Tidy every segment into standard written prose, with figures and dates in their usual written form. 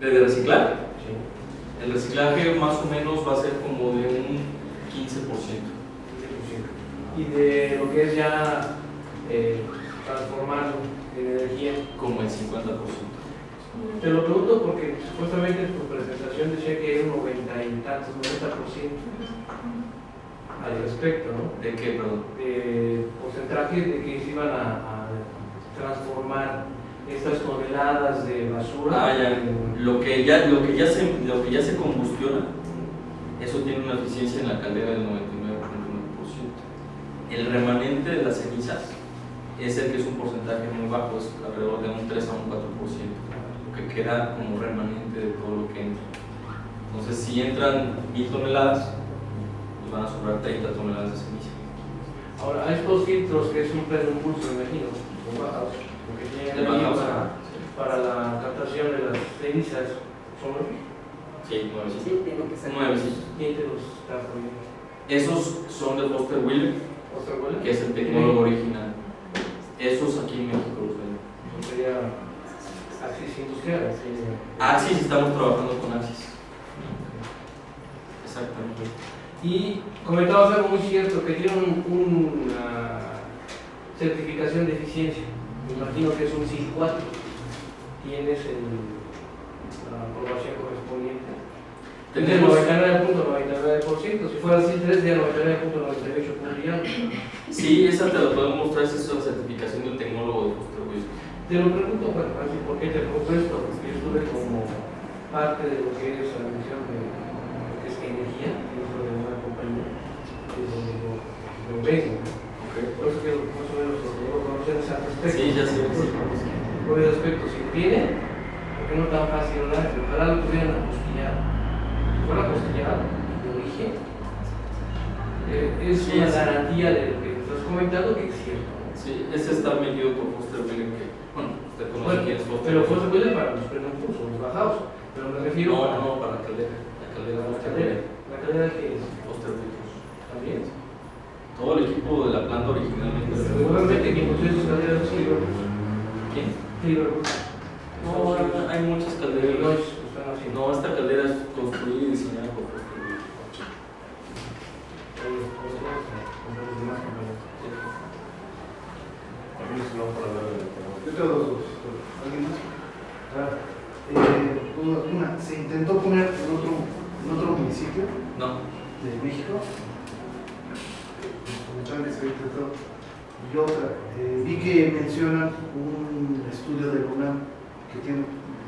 ¿De reciclaje? Sí. El reciclaje más o menos va a ser como de un 15%. Y de lo que es ya transformado en energía. Como el 50%. Te lo pregunto porque supuestamente en tu presentación decía que era un 90 y tantos, 90% al respecto, ¿no? ¿De qué, perdón? De porcentaje de que se iban a transformar estas toneladas de basura. Ah, ya. Lo que ya se combustiona, eso tiene una eficiencia en la caldera del 99.9%. El remanente de las cenizas es el que es un porcentaje muy bajo, es alrededor de un 3 a un 4%, lo que queda como remanente de todo lo que entra. Entonces, si entran 1000 toneladas, pues van a sobrar 30 toneladas de ceniza. Ahora, a estos filtros que siempre un pulso, me imagino, son bajados, porque tienen De energía bajados, para la captación de las cenizas, ¿son nuevos? Sí, 9. Sí, tiene que ser. 9. ¿Quién te los está poniendo? Esos son de Foster Wheeler, ¿Otra huele? que es el tecnólogo original. Esos aquí en México los venden. Sería Axis Industrial. Axis, estamos trabajando con Axis. Exactamente. Y comentabas algo muy cierto, que tiene una certificación de eficiencia. Me imagino que es un SIL 4. Tienes la aprobación correspondiente. Es del 99.99%. Si fuera SIL 3, sería 99.98%. Sí, esa te la podemos mostrar, esa es la certificación del tecnólogo de Foster Wheeler. Te lo pregunto, bueno, así, ¿por qué te pregunto esto? Porque yo estuve como parte de lo que es la misión de lo que es energía dentro de una compañía, que es donde yo vengo, ¿no? Por eso quiero más o menos lo conocer ese aspecto. Sí, ya sé. Por ese aspecto, si tiene, porque no tan fácil, ¿verdad? Ojalá lo tuvieran apostillado. Si fuera apostillado, de origen, es una garantía de lo que estás comentando que es cierto. Sí, ese está medido por Foster Wheeler, que, bueno, usted conoce quién es Foster Pero Wheeler. Foster Wheeler para los frenos los bajados. Pero me refiero No, para la caldera. La caldera Foster Wheeler. ¿La cadena que es? Foster Wheeler. ¿También? Todo el equipo de la planta originalmente. Seguramente quien construye sus calderas es Liverpool. ¿Quién? Liverpool. No, hay muchas No calderas. están haciendo. No, esta caldera es construida y diseñada por Foster Wheeler. Yo tengo dos. ¿Alguien más? Una, ¿se intentó poner en otro municipio No. de México? Se intentó. Y otra, vi que mencionan un estudio de UNAM que tiene,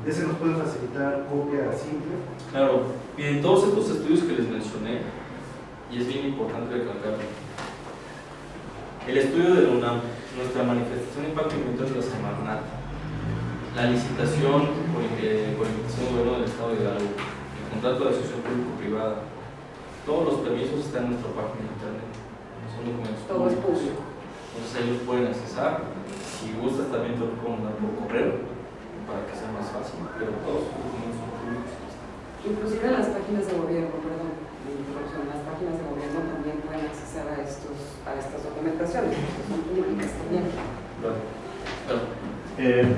¿de ese nos pueden facilitar copia simple? Claro, miren, todos estos estudios que les mencioné, y es bien importante recalcarlo, el estudio de la UNAM, nuestra manifestación de impacto ambiental de la Semarnat, la licitación por invitación del gobierno del Estado de Hidalgo, el contrato de asociación público-privada, todos los permisos están en nuestra página de internet, son documentos Todo es públicos. público. Entonces ahí los pueden accesar. Si gustas también te lo puedo mandar por correo para que sea más fácil, pero todos los documentos son públicos. Inclusive en las páginas de gobierno, perdón, en las páginas de gobierno también pueden acceder a estas documentaciones, que son públicas también. Claro.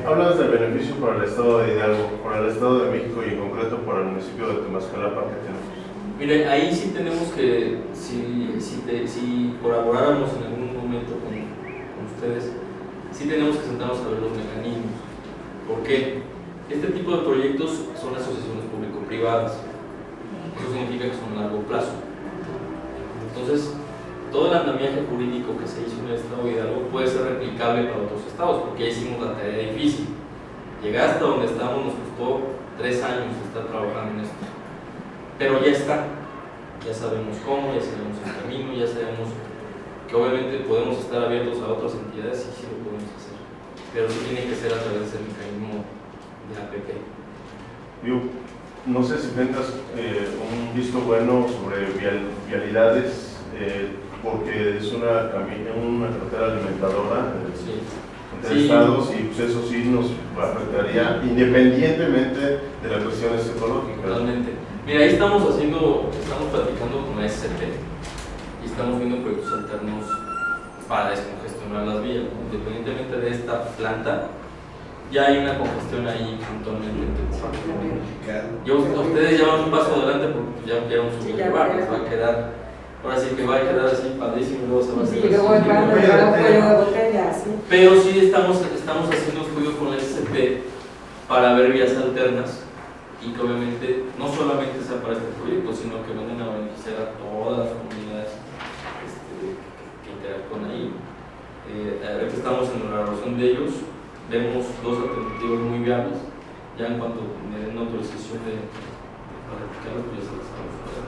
Hablas del beneficio para el Estado de Hidalgo, para el Estado de México y en concreto para el municipio de Temascalapa que tenemos. Mire, ahí sí tenemos que, si colaboráramos en algún momento con ustedes, sí tenemos que sentarnos a ver los mecanismos. ¿Por qué? Este tipo de proyectos son asociaciones público-privadas. Eso significa que son a largo plazo. Entonces, todo el andamiaje jurídico que se hizo en el Estado de Hidalgo puede ser replicable para otros estados, porque ya hicimos la tarea difícil. Llegar hasta donde estamos nos costó 3 años estar trabajando en esto. Pero ya está, ya sabemos cómo, ya sabemos el camino, ya sabemos que obviamente podemos estar abiertos a otras entidades y sí lo podemos hacer, pero sí tiene que ser a través del mecanismo de APP. Yo no sé si tengas un visto bueno sobre vialidades, porque es una carretera alimentadora entre estados y pues eso sí nos afectaría independientemente de las cuestiones ecológicas. Totalmente. Mira, ahí estamos platicando con la SCT y estamos viendo proyectos alternos para descongestionar las vías, ¿no? Independientemente de esta planta, ya hay una congestión ahí puntualmente. Ustedes ya van un paso adelante porque ya quieren subir Sí, ya el bar, va. les va a quedar, ahora sí que va a quedar así padrísimo y luego se va a hacer Sí, luego así. el plan de un cuello de botella, sí. Pero sí estamos haciendo estudios con el SCP para ver vías alternas y que obviamente no solamente sea para este proyecto, sino que vengan a beneficiar a todas las comunidades que interactúan ahí. Ahorita estamos en la elaboración de ellos, vemos dos alternativas muy viables, ya en cuanto me den una autorización para aplicarlo, pues ya se las vamos a ver.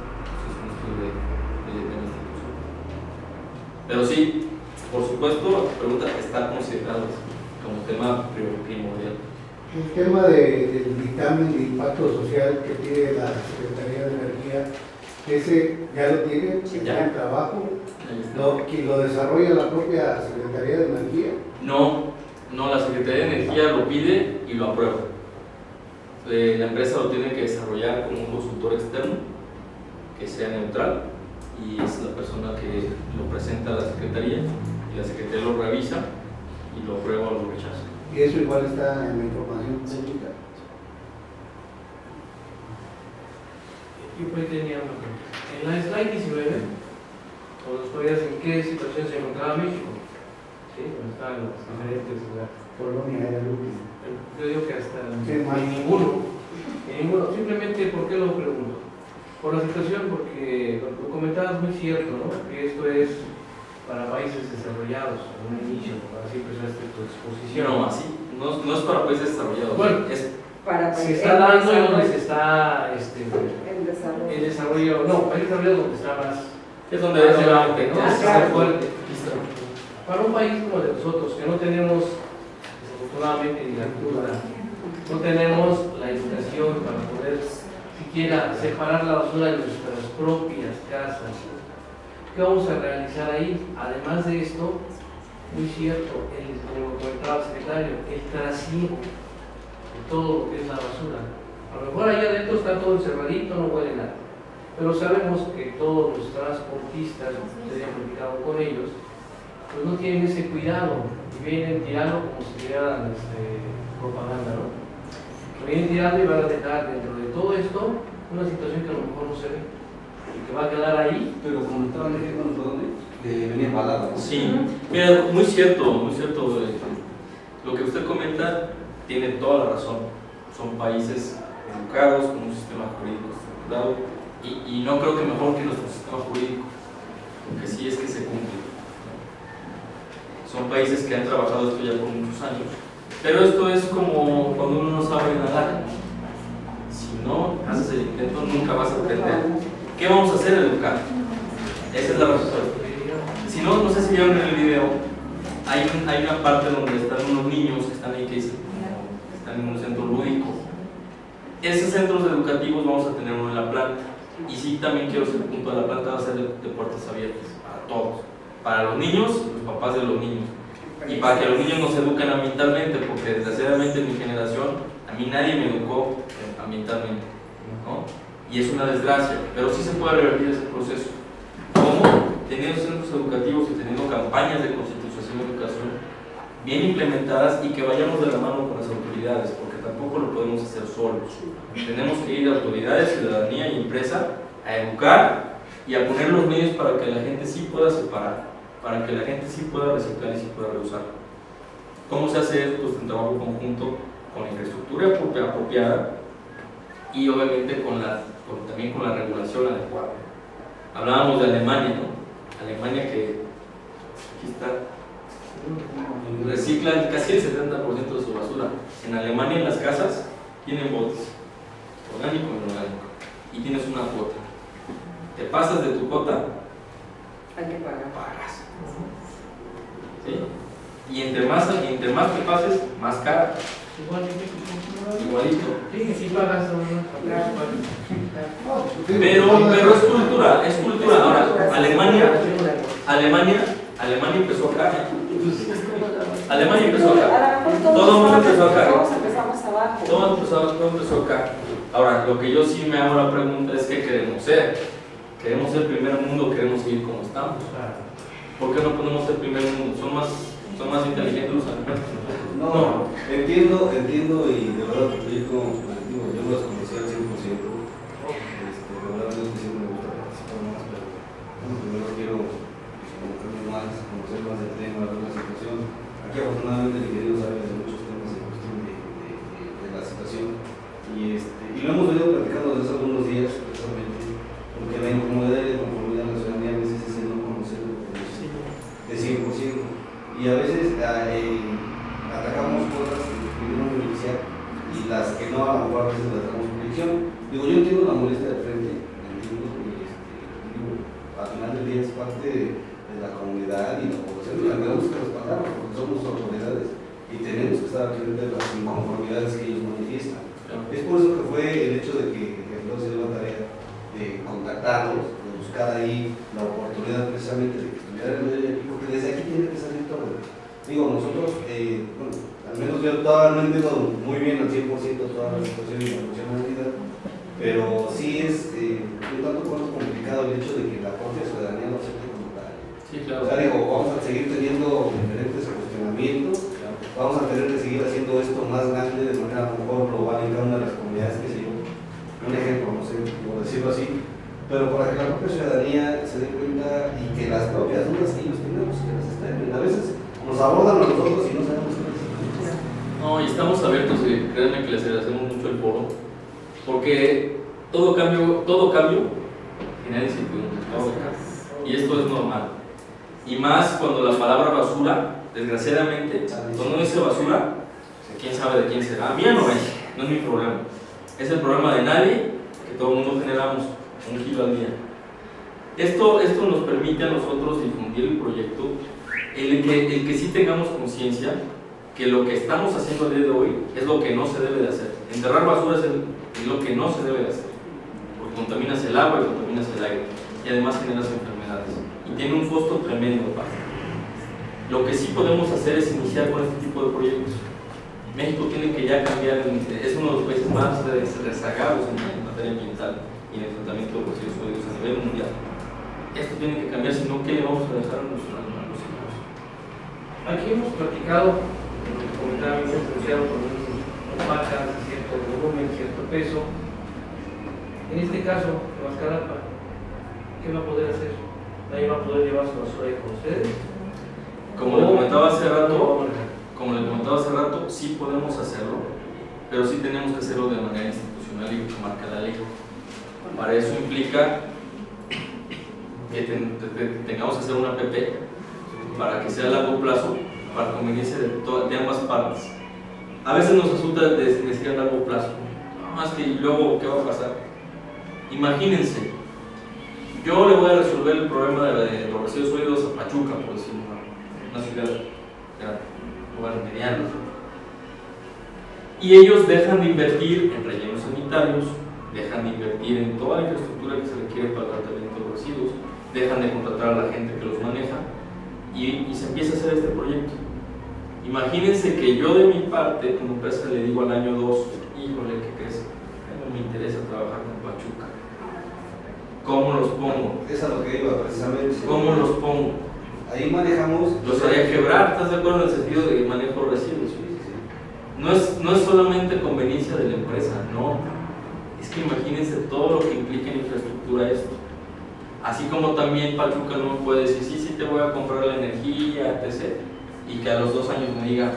Es un estudio de la institución. Pero sí, por supuesto, la pregunta está considerada como tema primordial. El tema del dictamen de impacto social que tiene la Secretaría de Energía, ¿ese ya lo tiene? Sí, ¿Ya en trabajo? Ahí está. ¿Que lo desarrolla la propia Secretaría de Energía? No, la Secretaría de Energía lo pide y lo aprueba. La empresa lo tiene que desarrollar con un consultor externo que sea neutral y es la persona que lo presenta a la Secretaría y la Secretaría lo revisa y lo aprueba o lo rechaza. Y eso igual está en la información pública. Yo por ahí tenía una pregunta. En la slide 19, cuando nos ponías en qué situación se encontraba México, ¿sí? Donde estaban los diferentes lugares. Colonia era el último. Yo digo que hasta Sí, en ninguno. Simplemente, ¿por qué lo pregunto? Por la situación, porque lo comentabas muy cierto, ¿no? Que esto es para países desarrollados, en un inicio, para así empezaste tu exposición. No, así, no es para países desarrollados. Bueno, es Para se está dando y donde se está el desarrollo. el desarrollo, no, países desarrollados donde está más donde más es relevante, ¿no? Ah, Está claro. fuerte. Para un país como el de nosotros, que no tenemos, desafortunadamente, ni la cultura, no tenemos la educación para poder siquiera separar la basura de nuestras propias casas, ¿qué vamos a realizar ahí? Además de esto, muy cierto, como comentaba el secretario, el trasiego de todo lo que es la basura. A lo mejor ahí adentro está todo encerradito, no huele nada. Pero sabemos que todos los transportistas, ustedes han platicado con ellos, pues no tienen ese cuidado y vienen tirando como si fueran propaganda, ¿no? Vienen tirando y van a dejar dentro de todo esto una situación que a lo mejor no se ve y que va a quedar ahí. Pero como estaban diciendo, ¿por dónde? Venía embalado. Sí, mira, muy cierto. Lo que usted comenta tiene toda la razón. Son países educados, con un sistema jurídico estructurado, y no creo que mejor que nuestro sistema jurídico, porque sí es que se cumple. Son países que han trabajado esto ya por muchos años, pero esto es como cuando uno no sabe nadar. Si no haces el intento, nunca vas a aprender. ¿Qué vamos a hacer? Educar. Esa es la respuesta. Si no, no sé si vieron en el video, hay una parte donde están unos niños que están ahí que dicen, están en un centro lúdico. Esos centros educativos vamos a tener uno en la planta. Y sí, también quiero ser punto de la planta, va a ser de puertas abiertas para todos, para los niños y los papás de los niños, y para que los niños nos eduquen ambientalmente, porque desgraciadamente en mi generación a mí nadie me educó ambientalmente, ¿no? Y es una desgracia, pero sí se puede revertir ese proceso. ¿Cómo? Teniendo centros educativos y teniendo campañas de concientización y educación bien implementadas y que vayamos de la mano con las autoridades, porque tampoco lo podemos hacer solos. Tenemos que ir a autoridades, ciudadanía y empresa a educar y a poner los medios para que la gente sí pueda separar, para que la gente sí pueda reciclar y sí pueda reusar. ¿Cómo se hace esto? Pues en trabajo conjunto con la infraestructura apropiada y obviamente también con la regulación adecuada. Hablábamos de Alemania, ¿no? Alemania que aquí está, reciclan casi el 70% de su basura. En Alemania en las casas tienen botes, orgánico y inorgánico, y tienes una cuota. Te pasas de tu cuota, Hay que pagar. pagas. ¿Sí? Y entre más te pases, más cara. Igualito. Sí, sí pagas Pero es cultura. Ahora, Alemania empezó acá. Alemania empezó acá. A lo mejor Todo el mundo empezó acá. Todos empezamos abajo. Todo empezó acá. Ahora, lo que yo sí me hago la pregunta es ¿qué queremos ser? ¿Queremos ser primer mundo o queremos seguir como estamos? ¿Por qué no podemos ser primer mundo? ¿Son más inteligentes los alemanes que nosotros? No, entiendo y de verdad, yo como colectivo, yo los conocí al 100%. les damos proyección. Digo, yo entiendo la molestia del frente, entiendo que al final del día es parte de la comunidad y la población, y tenemos que respaldarnos porque somos autoridades y tenemos que estar al frente de las inconformidades que ellos manifiestan. Es por eso que fue el hecho de que Flor se dio la tarea de contactarlos, de buscar ahí la oportunidad precisamente de que estuviera en medio de aquí, porque desde aquí tiene que salir todo. Digo, nosotros, bueno, al menos yo todavía no entiendo muy bien al 100% toda la situación y la funcionalidad, pero sí es un tanto cuanto complicado el hecho de que la propia ciudadanía no se acepte como tal. Sí, claro. O sea, digo, vamos a seguir teniendo diferentes cuestionamientos, vamos a tener que seguir haciendo esto más grande de manera a lo mejor global en cada una de las comunidades, que sé yo, un ejemplo, no sé cómo decirlo así, pero para que la propia ciudadanía se dé cuenta y que las propias dudas que ellos tenemos, que las estén, a veces nos abordan a nosotros y no sabemos qué decir. No, y estamos abiertos, y créanme que les agradecemos mucho el foro, porque todo cambio genera incertidumbre, y esto es normal. Y más cuando la palabra basura, desgraciadamente, cuando uno dice basura, quién sabe de quién será. Mía no es mi problema. Es el problema de nadie, que todo el mundo generamos un kilo al día. Esto nos permite a nosotros difundir el proyecto, el que sí tengamos conciencia que lo que estamos haciendo el día de hoy es lo que no se debe de hacer. Enterrar basura es lo que no se debe de hacer, porque contaminas el agua y contaminas el aire, y además generas enfermedades, y tiene un costo tremendo. Lo que sí podemos hacer es iniciar con este tipo de proyectos. México tiene que ya cambiar, es uno de los países más rezagados en materia ambiental y en el tratamiento de residuos sólidos a nivel mundial. Esto tiene que cambiar, si no, ¿qué le vamos a dejar a los hijos? Aquí hemos platicado, comentaba mi licenciado, con un paca de cierto volumen, cierto peso. En este caso, Mascarapa, ¿qué va a poder hacer? ¿Nadie va a poder llevar su basura ahí con ustedes? Como le comentaba hace rato, sí podemos hacerlo, pero sí tenemos que hacerlo de manera institucional y que marca la ley. Para eso implica que tengamos que hacer una PP para que sea a largo plazo, para conveniencia de ambas partes. A veces nos resulta decir a largo plazo, no, es que luego, ¿qué va a pasar? Imagínense, yo le voy a resolver el problema de los residuos sólidos a Pachuca, por decirlo, una ciudad grande, lugar mediano, y ellos dejan de invertir en rellenos sanitarios, dejan de invertir en toda la infraestructura que se requiere para el tratamiento de los residuos, dejan de contratar a la gente que los maneja y se empieza a hacer este proyecto. Imagínense que yo de mi parte, como empresa, le digo al año 2, híjole, ¿qué crees? No me interesa trabajar con Pachuca. ¿Cómo los pongo? Es a lo que iba precisamente. ¿Cómo los pongo? Ahí manejamos. Los haría quebrar, ¿estás de acuerdo en el sentido de manejo de residuos? No es solamente conveniencia de la empresa, no. Es que imagínense todo lo que implica en infraestructura esto. Así como también Pachuca no puede decir, sí, te voy a comprar la energía, etc. Y que a los 2 años me diga,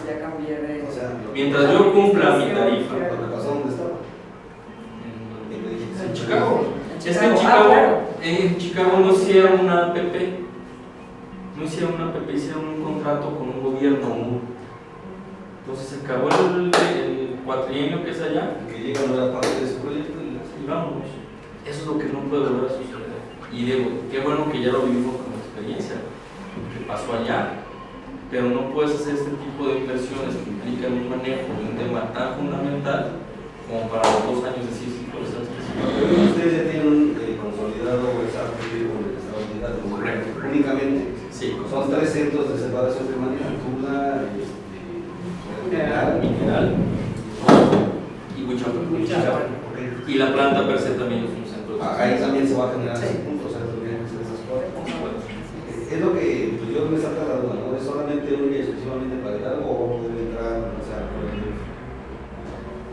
ya cambié de... O sea, mientras yo cumpla mi tarifa. lo que pasó, ¿dónde estaba? En Chicago. Es que en Chicago no hicieron una APP. No hicieron una APP, hicieron un contrato con un gobierno. Entonces se acabó el cuatrienio que es allá. Que llega a la parte de su proyecto y vámonos. Eso es lo que no puede volver a suceder. Y digo, qué bueno que ya lo vivimos con experiencia, que pasó allá. Pero no puedes hacer este tipo de inversiones que implican un manejo de un tema tan fundamental como para los 2 años decir si puede ser específico. Ustedes ya tienen consolidado esa proyecto con el Estado Unido únicamente. Sí, son 3 centros de separación permanente: Tula, Mineral y Huichapan. Y la planta per se también es un centro de ahí también se va a generar ese punto, o sea, tendrían que ser esas 4. Es lo que pues, yo me saca la duda, ¿no? ¿Es solamente única y exclusivamente para el algo o debe entrar, o sea, por el DF?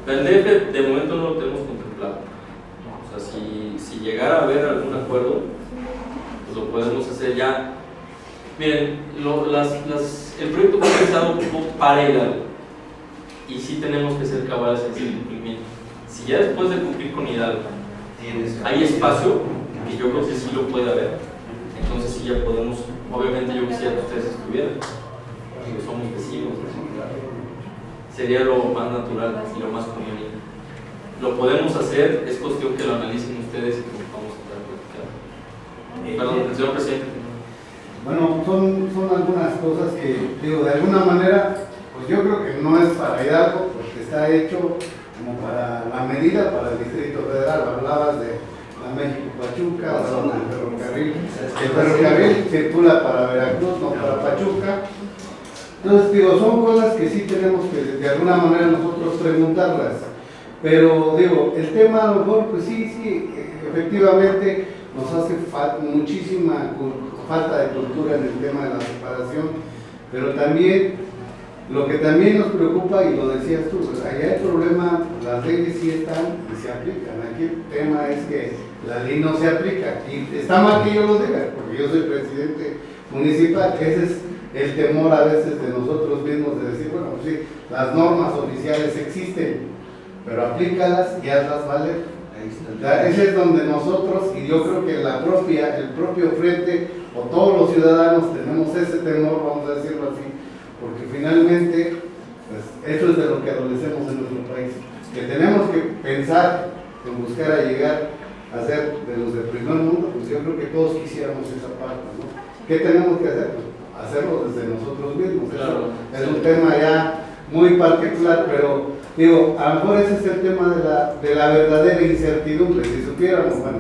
El DF de momento no lo tenemos contemplado. O sea, si llegara a haber algún acuerdo, pues lo podemos hacer ya. Miren, el proyecto fue pensado para el algo. Y sí tenemos que ser cabales en el cumplimiento. Si ya después de cumplir con Hidalgo hay espacio, y yo creo que sí lo puede haber, entonces sí ya podemos, obviamente yo quisiera que ustedes estuvieran, porque somos vecinos, ¿no? Sería lo más natural y lo más conveniente. lo podemos hacer, es cuestión que lo analicen ustedes y que vamos a estar platicando. Perdón, señor presidente. Bueno, son algunas cosas que, digo, de alguna manera, pues yo creo que no es para Hidalgo, porque está hecho como para la medida para el Distrito Federal. Hablabas de la México-Pachuca, la zona del ferrocarril. El ferrocarril circula para Veracruz, no para Pachuca. Entonces, digo, son cosas que sí tenemos que de alguna manera nosotros preguntarlas. Pero, digo, el tema a lo mejor, pues sí, efectivamente nos hace muchísima falta de cultura en el tema de la separación, pero también, lo que también nos preocupa, y lo decías tú, pues allá el problema, las leyes sí están y se aplican. Aquí el tema es que la ley no se aplica, y está mal que yo lo diga, porque yo soy presidente municipal. Ese es el temor a veces de nosotros mismos de decir, bueno, sí, las normas oficiales existen, pero aplícalas y hazlas valer. Ese es donde nosotros, y yo creo que el propio frente o todos los ciudadanos tenemos ese temor, vamos a decirlo así, porque finalmente, pues eso es de lo que adolecemos en nuestro país, que tenemos que pensar en buscar a llegar a ser de los del primer mundo. Pues yo creo que todos quisiéramos esa parte, ¿no? ¿Qué tenemos que hacer? Pues hacerlo desde nosotros mismos. Claro, eso es un tema ya muy particular, pero digo, a lo mejor ese es el tema de la verdadera incertidumbre. Si supiéramos, bueno,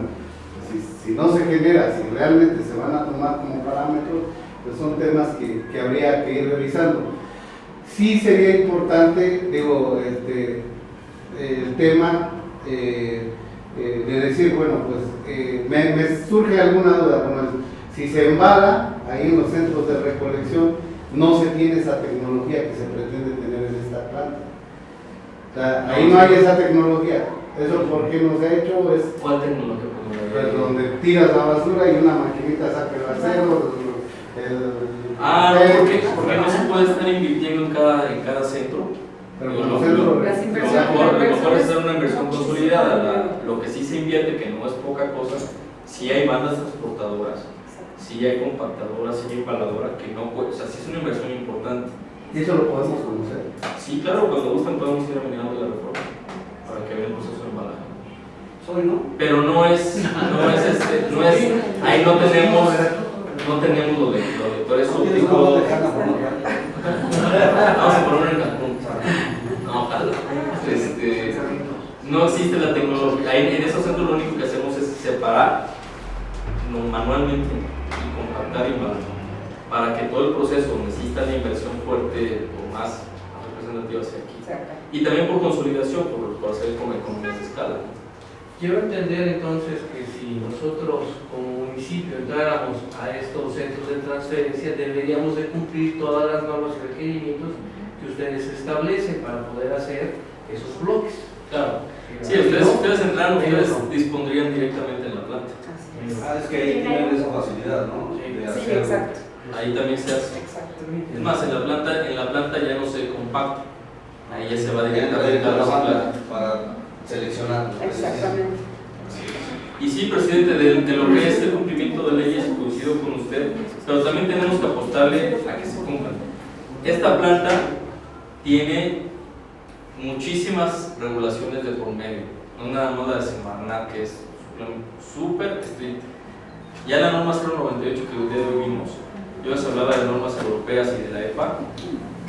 si no se genera, si realmente se van a tomar como parámetros, pues son temas que habría que ir revisando. Sí sería importante, digo, el tema de decir, bueno, pues me surge alguna duda, bueno, si se embala ahí en los centros de recolección, no se tiene esa tecnología que se pretende tener en esta planta. O sea, ahí no hay esa tecnología. ¿Eso por qué no se ha hecho? ¿Cuál tecnología? Pues donde tiras la basura y una maquinita saca el acero. Porque no se puede estar invirtiendo en cada centro. Pero lo mejor es hacer una inversión consolidada. Lo que sí se invierte, que no es poca cosa, sí hay bandas transportadoras, sí hay compactadoras, sí hay embaladoras, que no puede, o sea, sí es una inversión importante. ¿Y eso lo podemos conocer? Sí, claro, cuando gustan podemos ir a Minado de la Reforma para que vean el proceso de embalaje. Pero no es, ahí no tenemos los lectores ópticos. Vamos a poner en Cancún. No, ojalá. No existe la tecnología. En esos centros lo único que hacemos es separar manualmente y compactar y embalar. Para que todo el proceso necesita la inversión fuerte o más representativa hacia aquí. Y también por consolidación, por hacer como economías de escala. Quiero entender entonces que si nosotros como municipio entráramos a estos centros de transferencia, deberíamos de cumplir todas las normas y requerimientos que ustedes establecen para poder hacer esos bloques. Claro. Sí, ustedes entraran, ustedes dispondrían directamente en la planta. Es que ahí tienen esa facilidad, ¿no? Sí, exacto. Ahí también se hace. Exacto. Es más, en la planta ya no se compacta. Ahí ya se va directamente a reciclar. Para seleccionar. Exactamente. Y sí, presidente, de lo que es el cumplimiento de leyes, coincido con usted, pero también tenemos que apostarle a que se cumplan. Esta planta tiene muchísimas regulaciones de por medio, no nada más la de Semarnat, que es súper estricta. Ya la norma 098 que hoy día vimos, yo les hablaba de normas europeas y de la EPA.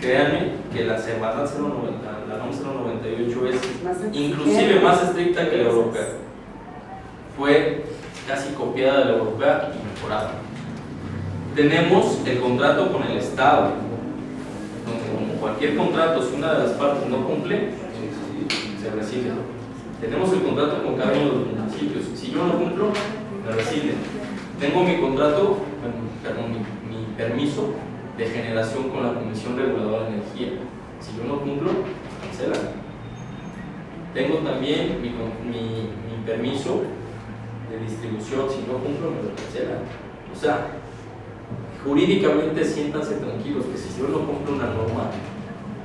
Créanme que la Semarnat 090, la norma 098 es inclusive más estricta que la europea. Fue casi copiada de la europea y mejorada. Tenemos el contrato con el Estado, donde como cualquier contrato, si una de las partes no cumple, se rescinde. Tenemos el contrato con cada uno de los municipios. Si yo no cumplo, me rescinden. Tengo mi contrato, mi permiso de generación con la Comisión Reguladora de Energía. Si yo no cumplo, cancelan. Tengo también mi permiso de distribución. Si no cumplo, me lo cancelan. O sea, jurídicamente siéntanse tranquilos que si yo no cumplo una norma,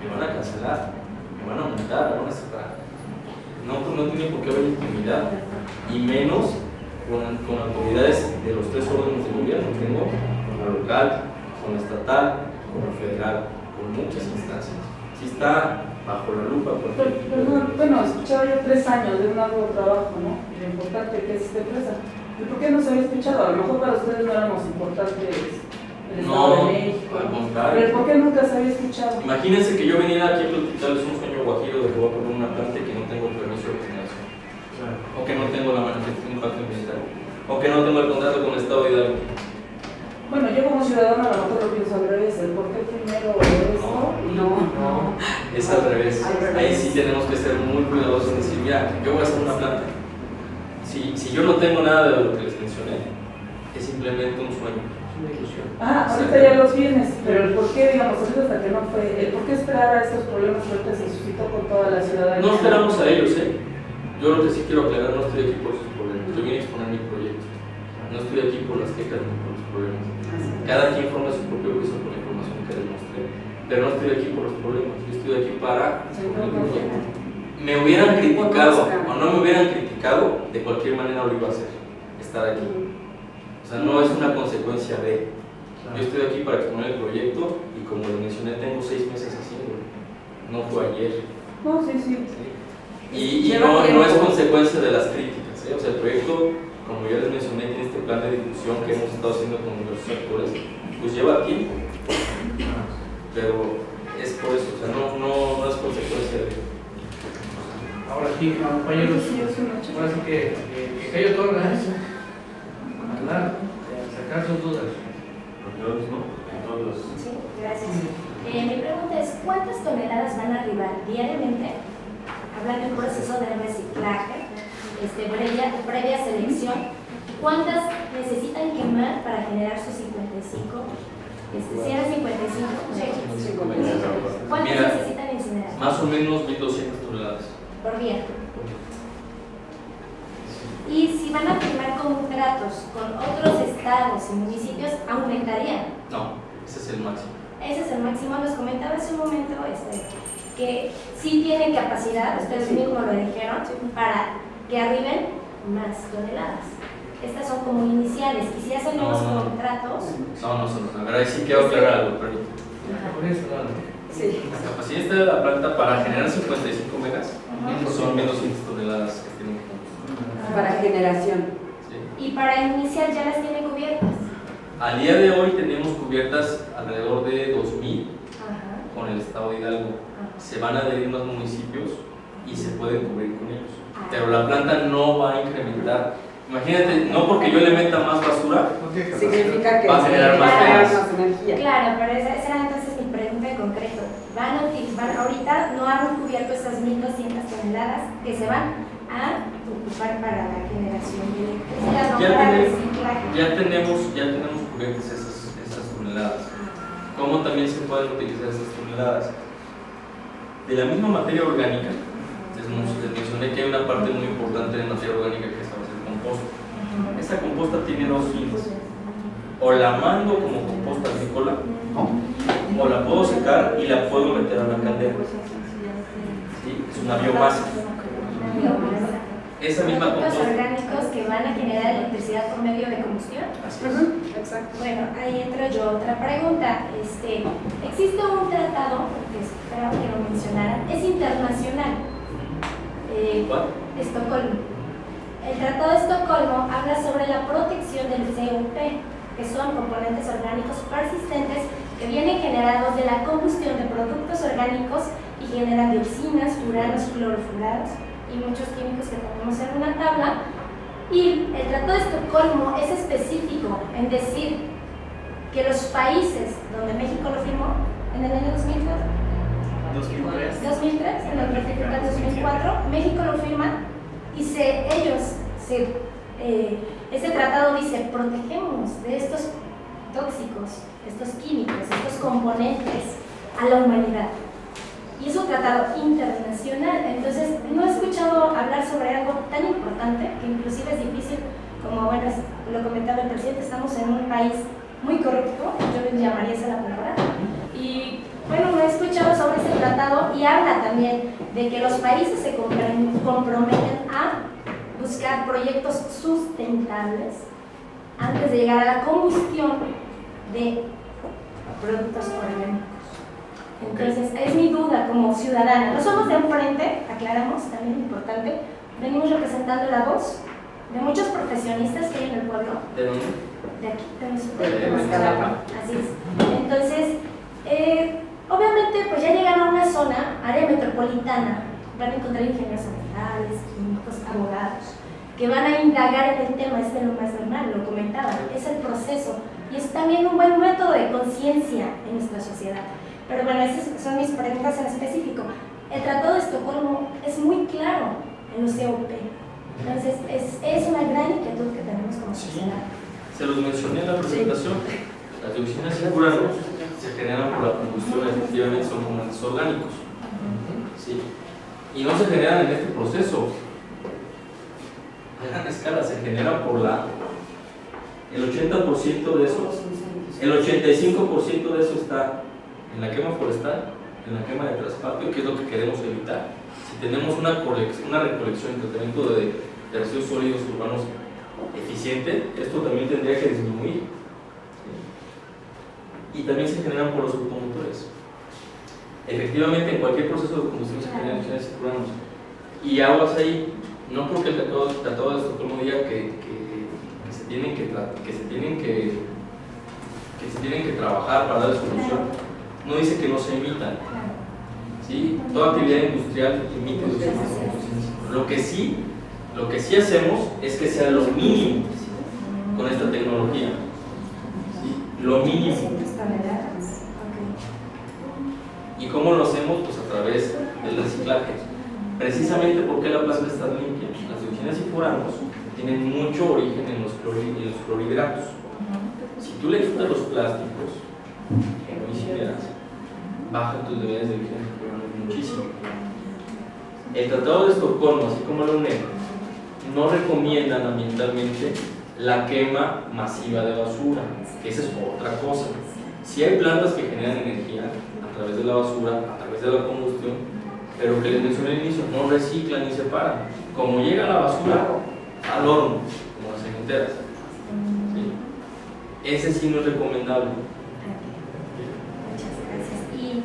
me van a cancelar, me van a multar, me van a cerrar. No tiene por qué haber impunidad, y menos con autoridades de los tres órdenes de gobierno. Tengo con la local, con la estatal, con la federal, con muchas instancias. Sí está bajo la lupa. Bueno, escuchaba yo 3 años de un arduo trabajo, ¿no? Y lo importante que es esta empresa. ¿Y por qué no se había escuchado? A lo mejor para ustedes no éramos importantes el Estado de México. Al contrario. Pero ¿por qué nunca se había escuchado? Imagínense que yo viniera aquí a platicarles un sueño guajiro de que voy a poner una planta y que no tengo permiso de generación. O que no tengo la manifestación de impacto ambiental. O que no tengo el contrato con el Estado de Hidalgo. Bueno, yo como ciudadana a lo mejor lo pienso al revés. ¿El por qué primero esto? No. Es al revés. Al revés. Ahí sí tenemos que ser muy cuidadosos y decir, mira, yo voy a hacer una planta. Si yo no tengo nada de lo que les mencioné, es simplemente un sueño. Es una ilusión. Ahorita ya los tienes, pero el por qué, digamos, ahorita hasta que no fue, el por qué esperar a estos problemas que ahorita se suscitó con toda la ciudadanía. No esperamos a ellos, ¿eh? Yo lo que sí quiero aclarar, no estoy aquí por sus problemas. Yo vine a exponer mi proyecto. No estoy aquí por las quejas ni por los problemas. Cada quien forma su propio juicio con la información que les mostré. Pero no estoy aquí por los problemas. Yo estoy aquí para exponer mi proyecto. Me hubieran criticado o no me hubieran criticado, de cualquier manera lo iba a hacer, estar aquí. O sea, no es una consecuencia de. Yo estoy aquí para exponer el proyecto y como les mencioné, tengo 6 meses haciéndolo. No fue ayer. No, sí. Y no es consecuencia de las críticas, ¿eh? O sea, el proyecto, como ya les mencioné, tiene este plan de difusión que hemos estado haciendo con diversos actores, pues lleva tiempo. Pero es por eso, o sea, no es consecuencia de. Ahora sí, compañeros, ahora sí que cayó todo la eso. Hablar, sacar sus dudas. Sí, gracias. Mi pregunta es, ¿cuántas toneladas van a arribar diariamente, hablando del proceso de reciclaje, previa selección? ¿Cuántas necesitan quemar para generar sus 55? Si eran 55, ¿cuántas Mira, necesitan incinerar? Más o menos 1.200 toneladas. Por día. Y si van a firmar contratos con otros estados y municipios, ¿aumentarían? No, ese es el máximo. Ese es el máximo. Nos comentaba hace un momento que sí tienen capacidad, ustedes mismos lo dijeron, para que arriben más toneladas. Estas son como iniciales. Y si hacen nuevos contratos. No son. A ver, ahí sí quiero aclarar algo, pero. Por eso, Sí. La capacidad de la planta para generar 55 megas son 1.200 toneladas que tienen que comprar. Para generación. Sí. Y para iniciar ya las tienen cubiertas. Al día de hoy tenemos cubiertas alrededor de 2.000 Ajá. con el estado de Hidalgo. Se van a adherir más municipios y se pueden cubrir con ellos. Pero la planta no va a incrementar. Imagínate, no porque yo le meta más basura, Significa que va a generar más megas. más energía. Claro, pero esa era entonces mi pregunta en concreto. Ahorita no han cubierto esas 1.200 toneladas que se van a ocupar para la generación de electricidad, no para el reciclaje. Ya tenemos cubiertas esas toneladas. ¿Cómo también se pueden utilizar esas toneladas? De la misma materia orgánica, les mencioné que hay una parte muy importante de materia orgánica que es a base de composta. Esa composta tiene dos fines. O la mando como composta agrícola, o la puedo secar y la puedo meter a la caldera. ¿Sí? Es una biomasa. Esa misma Productos composta. orgánicos que van a generar electricidad por medio de combustión. Así es. Exacto. Bueno, ahí entro yo. Otra pregunta. Existe un tratado, que espero que lo mencionaran, es internacional. ¿Cuál? Estocolmo. El Tratado de Estocolmo habla sobre la protección del CUP, que son componentes orgánicos persistentes que vienen generados de la combustión de productos orgánicos y generan dioxinas, furanos, clorofurados y muchos químicos que tenemos en una tabla. Y el Tratado de Estocolmo es específico en decir que los países donde México lo firmó en el año 2003, en el ratificado 2004, México lo firma y este tratado dice: protegemos de estos tóxicos, estos químicos, estos componentes a la humanidad. Y es un tratado internacional. Entonces no he escuchado hablar sobre algo tan importante que inclusive es difícil, como bueno, lo comentaba el presidente, estamos en un país muy corrupto, yo llamaría esa la palabra, y bueno, no he escuchado sobre este tratado y habla también de que los países se comprometen a buscar proyectos sustentables antes de llegar a la combustión de productos orgánicos. Entonces, es mi duda como ciudadana. No somos de enfrente, aclaramos, también importante. Venimos representando la voz de muchos profesionistas que hay en el pueblo. ¿De dónde? De aquí, De Iztapalapa. así es. Entonces, obviamente, pues ya llegan a una zona, área metropolitana, van a encontrar ingenieros ambientales, químicos, abogados, que van a indagar en el tema, es de lo más normal, lo comentaba, es el proceso y es también un buen método de conciencia en nuestra sociedad. Pero bueno, esas son mis preguntas en específico. El Tratado de Estocolmo es muy claro en los COP, entonces es una gran inquietud que tenemos como sociedad. Se los mencioné en la presentación. Las dioxinas y furanos se generan por la combustión, efectivamente son componentes orgánicos. ¿Sí? Y no se generan en este proceso a gran escala, se generan por el 80% de eso, el 85% de eso está en la quema forestal, en la quema de traspatio, que es lo que queremos evitar. Si tenemos una recolección y tratamiento de residuos sólidos urbanos eficiente, esto también tendría que disminuir. ¿Sí? Y también se generan por los automotores. Efectivamente, en cualquier proceso de combustión se generan emisiones y furanos. Y aguas ahí, no porque el Tratado de Estocolmo diga que se tienen que trabajar para dar solución, no dice que no se emitan. ¿Sí? Toda actividad industrial emite dióxido de carbono. Lo que sí hacemos es que sea lo mínimo con esta tecnología. ¿Sí? Lo mínimo. ¿Y cómo lo hacemos? Pues a través del reciclaje. Precisamente porque la planta está limpia. Las dioxinas y furanos tienen mucho origen en los clorhidratos. Si tú le quitas los plásticos, que no hicieras, bajan tus niveles de dioxinas y furanos muchísimo. El Tratado de Estocolmo, así como la UNED, no recomiendan ambientalmente la quema masiva de basura, que esa es otra cosa. Si hay plantas que generan energía a través de la basura, a través de la combustión, pero que les mencioné al inicio, no reciclan ni separan. Como llega la basura al horno, como las cementeras, ¿sí? Ese sí no es recomendable. Muchas gracias. Y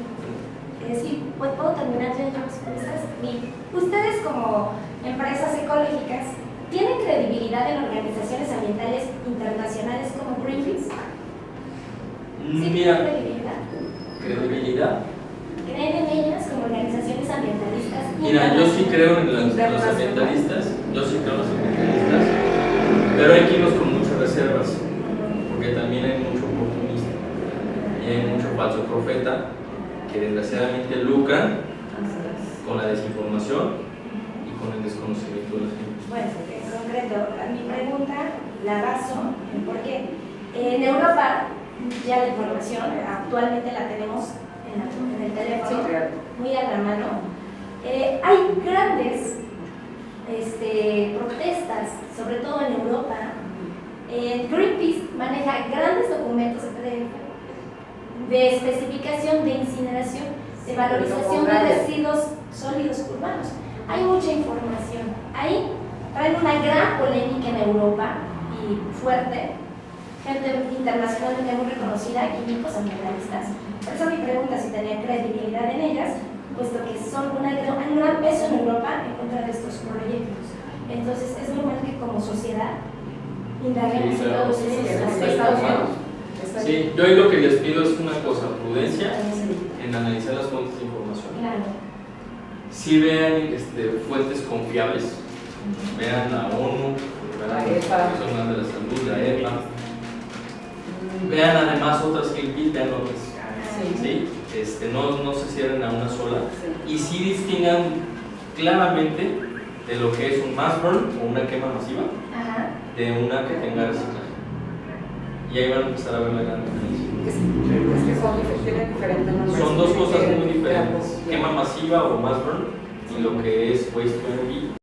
sí, ¿puedo terminar ya yo mis preguntas? Ustedes como empresas ecológicas, ¿tienen credibilidad en organizaciones ambientales internacionales como Greenpeace? ¿Sí Mira, tienen credibilidad. ¿Creen en ellas como organizaciones ambientalistas? Mira, yo sí creo en los ambientalistas, pero hay que irnos con muchas reservas, porque también hay mucho oportunista y hay mucho falso profeta que desgraciadamente lucran con la desinformación y con el desconocimiento de la gente. Bueno, en concreto, mi pregunta la baso en por qué. En Europa ya la información actualmente la tenemos en el teléfono, muy a la mano. Hay grandes protestas, sobre todo en Europa. Greenpeace maneja grandes documentos de especificación de incineración, de valorización de residuos sólidos urbanos. Hay mucha información. Ahí traen una gran polémica en Europa y fuerte. Gente internacionalmente muy reconocida, químicos, ambientalistas. Por eso mi pregunta si tenían credibilidad en ellas, puesto que son un gran peso en Europa en contra de estos proyectos. Entonces es normal que como sociedad indaguemos en todos esos aspectos. Sí, yo ahí lo que les pido es una cosa, prudencia en analizar las fuentes de información. Claro. Sí vean fuentes confiables, vean la ONU, vean la Organización Mundial de la Salud, la EPA. Vean además otras que vean otras. ¿Sí? No se cierren a una sola. Y sí distingan claramente de lo que es un mass burn o una quema masiva de una que tenga reciclaje. Y ahí van a empezar a ver la gran diferencia. Es que tienen diferentes nombres. Son dos cosas muy diferentes: quema masiva o mass burn y lo que es waste to energy.